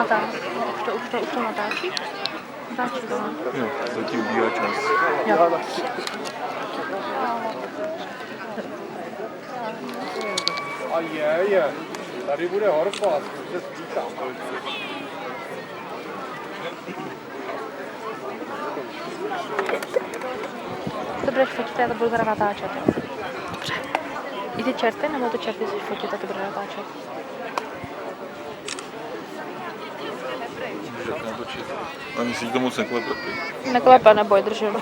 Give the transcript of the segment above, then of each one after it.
natáčí. Už to natáčí? Natáčí to, ne? Jo, to ti ubírá čas. Jo. A je. Tady bude horko, že spítá. To budeš fotit, já to budu teda natáčet. Dobře. I ty čerty, nebo ty čerty si fotit a ty bude natáčet? Můžete natočit. A myslíš, že to moc neklepe? Neklepe, neboj, držím.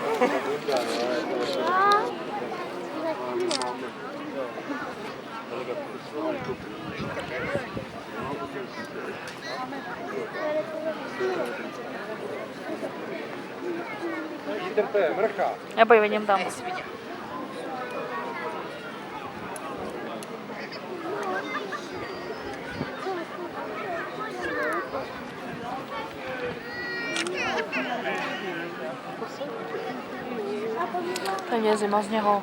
To je mrcha. Neboj, vidím tam. To je zima z něho.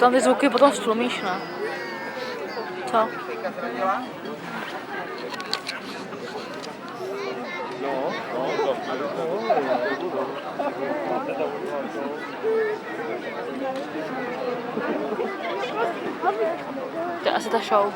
Tam ty zvuky potom stlumíš, ne? Co? To je asi ta show.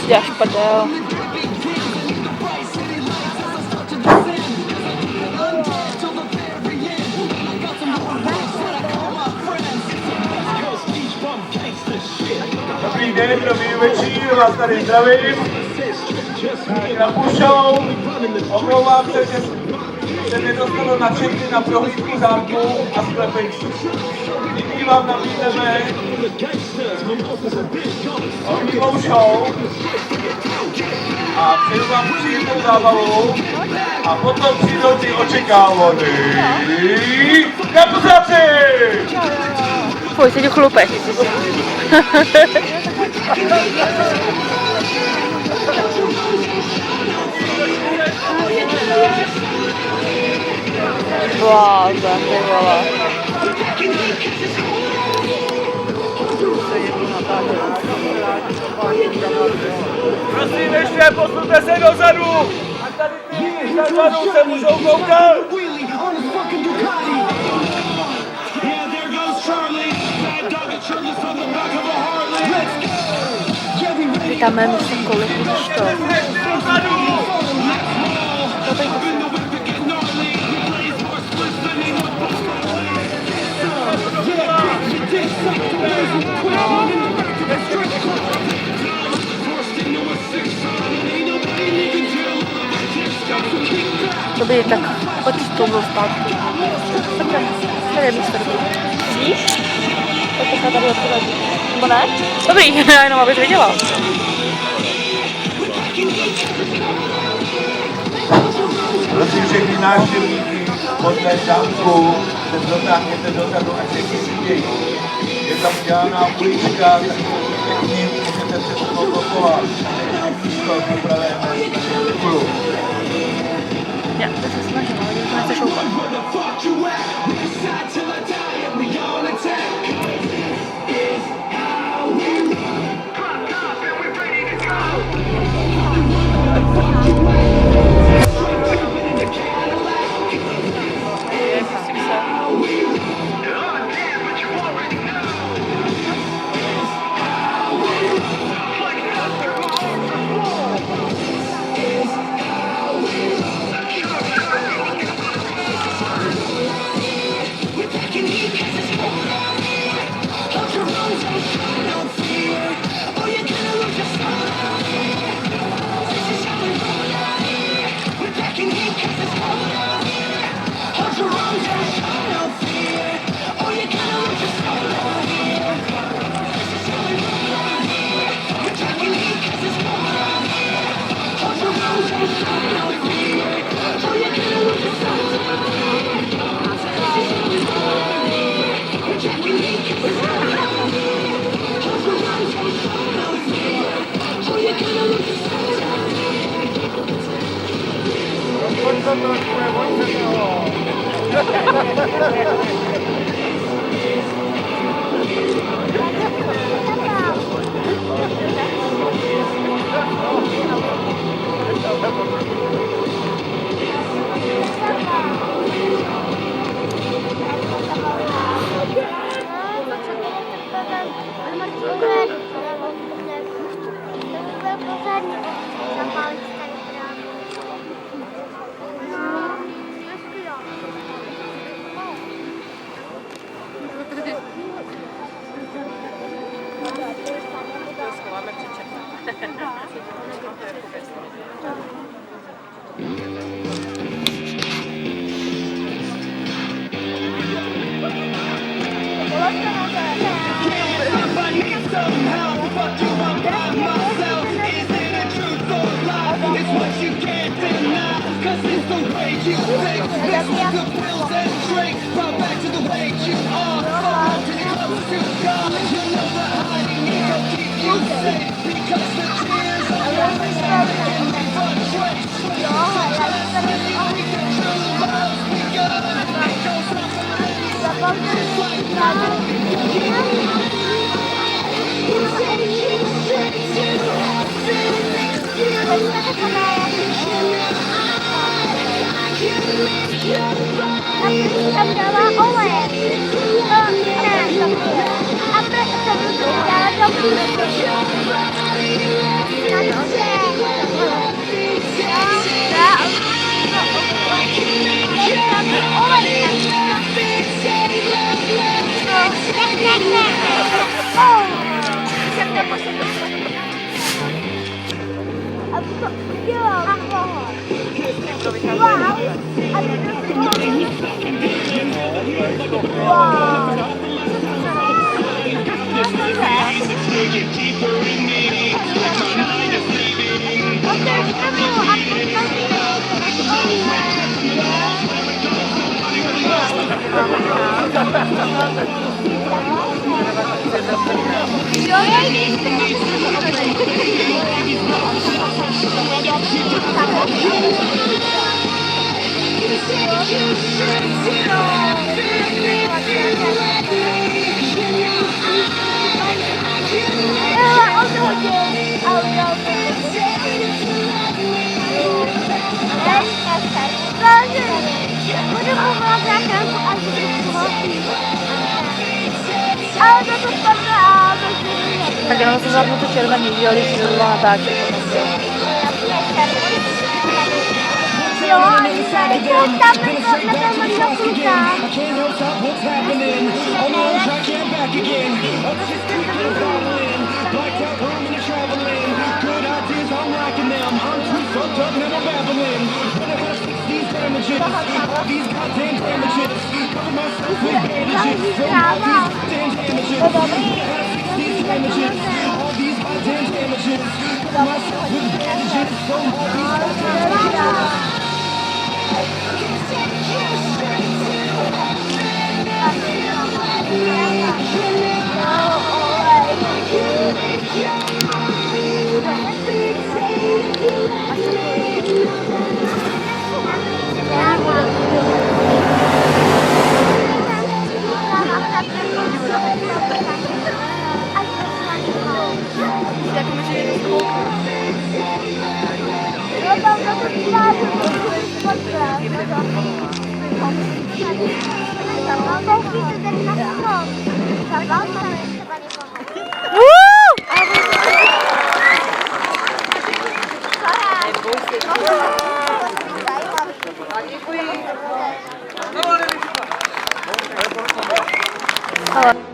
Děláš prdel. Dobrý den, dobrý večer, vás tady zdravím. Ohnivá Show. Omlouvám se, že se nedostalo na všechny na prohlídku zámku a sklepení. Nyní vám nabídneme Ohnivou Show a přeju vám příjemnou zábavu a potom přijdou ty očekávaný kapuzáci! Fuj, teď chlupek. Blázen, ty vole. Prosím, ještě posuňte se dozadu! A tady ty dozadu se můžou koukat! Vítáme, myslím, kolik vidíš to. Dobrý, tak pojď s touhle zpátky. Tady je místo dobrý. Vidíš? Tak to tady odpovědí. Nebo ne? Dobrý, jenom abys viděla. Prosím všechny návštěvníky podle zámku, se dotáhněte dozadu a všechny vidějí. Je tam dělaná ulička, tak všechny můžete se spolkovat. Místo připravené děkuju. Já se snažím, ale to nechce šoupat. Tak jenom se zapnu to červený, že jo, když se to natáčet. Jo, ani tady to tam nebylo kluka. Ale